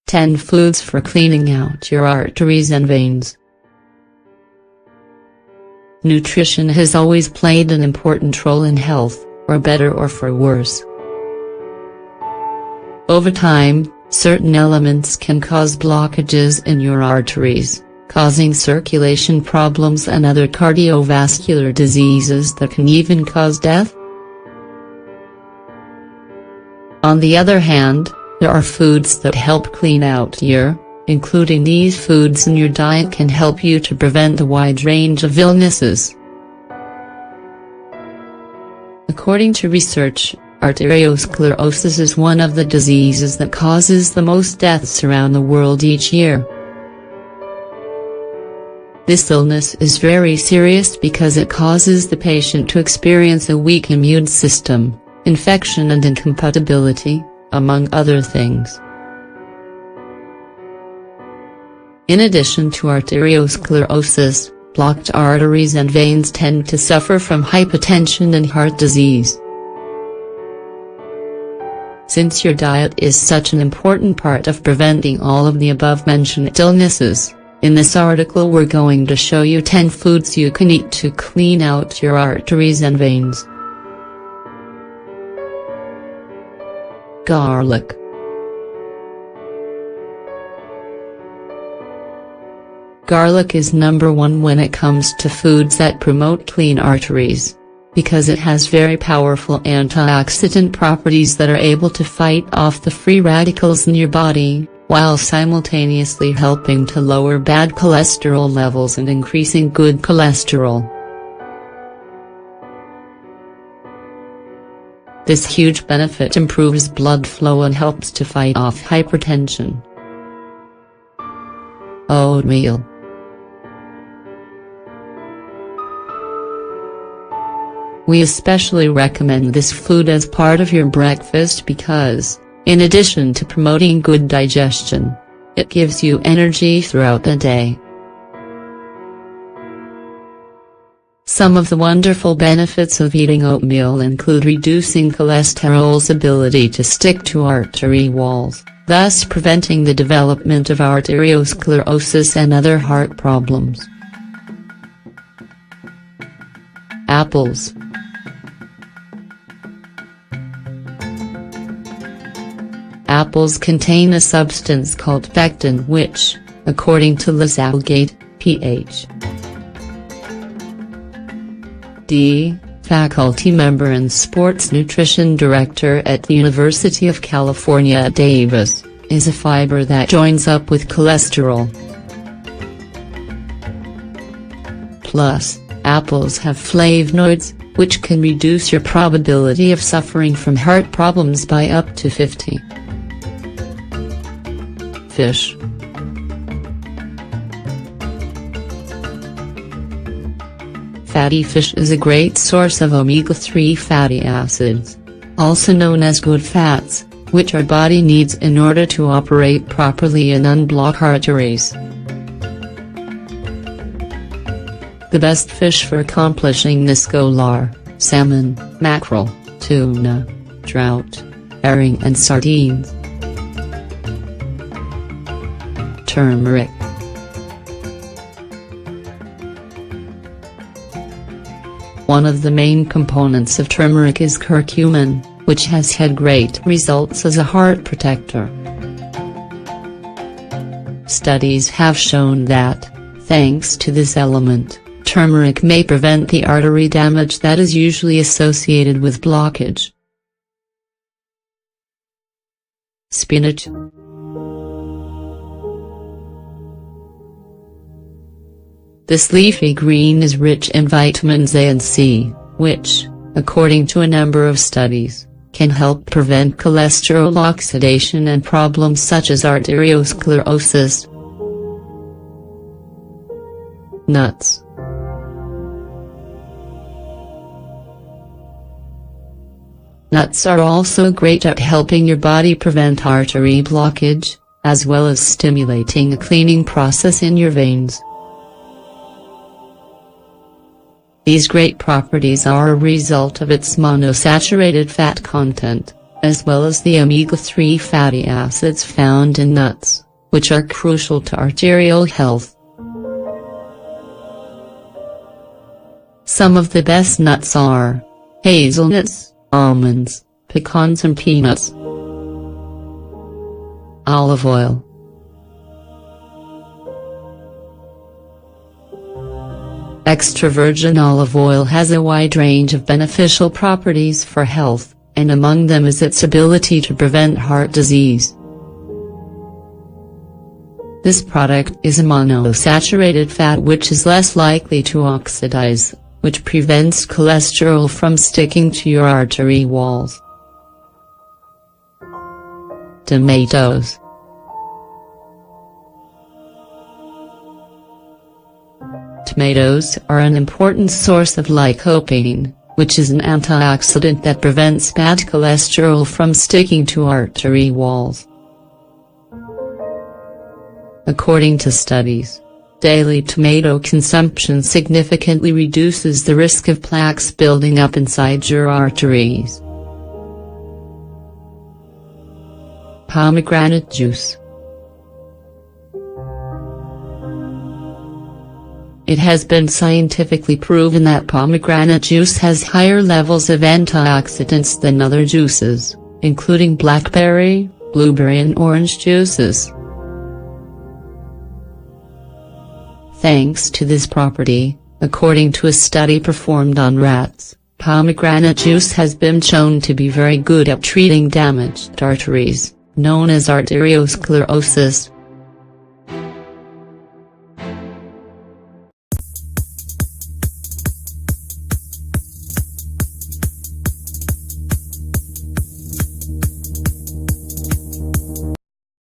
10 foods for cleaning out your arteries and veins. Nutrition has always played an important role in health, for better or for worse. Over time, certain elements can cause blockages in your arteries, causing circulation problems and other cardiovascular diseases that can even cause death. On the other hand, there are foods that help clean out your, including these foods in your diet can help you to prevent a wide range of illnesses. According to research, arteriosclerosis is one of the diseases that causes the most deaths around the world each year. This illness is very serious because it causes the patient to experience a weak immune system, infection and incompatibility, among other things. In addition to arteriosclerosis, blocked arteries and veins tend to suffer from hypertension and heart disease. Since your diet is such an important part of preventing all of the above-mentioned illnesses, in this article we're going to show you 10 foods you can eat to clean out your arteries and veins. Garlic. Garlic is number one when it comes to foods that promote clean arteries, because it has very powerful antioxidant properties that are able to fight off the free radicals in your body, while simultaneously helping to lower bad cholesterol levels and increasing good cholesterol. This huge benefit improves blood flow and helps to fight off hypertension. Oatmeal. We especially recommend this food as part of your breakfast because, in addition to promoting good digestion, it gives you energy throughout the day. Some of the wonderful benefits of eating oatmeal include reducing cholesterol's ability to stick to artery walls, thus preventing the development of arteriosclerosis and other heart problems. Apples. Apples contain a substance called pectin which, according to Lizaugate, Ph.D., faculty member and sports nutrition director at the University of California at Davis, is a fiber that joins up with cholesterol. Plus, apples have flavonoids, which can reduce your probability of suffering from heart problems by up to 50%. Fish. Fatty fish is a great source of omega-3 fatty acids, also known as good fats, which our body needs in order to operate properly and unblock arteries. The best fish for accomplishing this goal are salmon, mackerel, tuna, trout, herring and sardines. Turmeric. One of the main components of turmeric is curcumin, which has had great results as a heart protector. Studies have shown that, thanks to this element, turmeric may prevent the artery damage that is usually associated with blockage. Spinach. This leafy green is rich in vitamins A and C, which, according to a number of studies, can help prevent cholesterol oxidation and problems such as arteriosclerosis. Nuts. Nuts are also great at helping your body prevent artery blockage, as well as stimulating a cleaning process in your veins. These great properties are a result of its monosaturated fat content, as well as the omega-3 fatty acids found in nuts. which are crucial to arterial health. Some of the best nuts are hazelnuts, almonds, pecans and peanuts. Olive oil. Extra virgin olive oil has a wide range of beneficial properties for health, and among them is its ability to prevent heart disease. This product is a monosaturated fat which is less likely to oxidize, which prevents cholesterol from sticking to your artery walls. Tomatoes. Tomatoes are an important source of lycopene, which is an antioxidant that prevents bad cholesterol from sticking to artery walls. According to studies, daily tomato consumption significantly reduces the risk of plaques building up inside your arteries. Pomegranate juice. It has been scientifically proven that pomegranate juice has higher levels of antioxidants than other juices, including blackberry, blueberry and orange juices. Thanks to this property, according to a study performed on rats, pomegranate juice has been shown to be very good at treating damaged arteries, known as arteriosclerosis.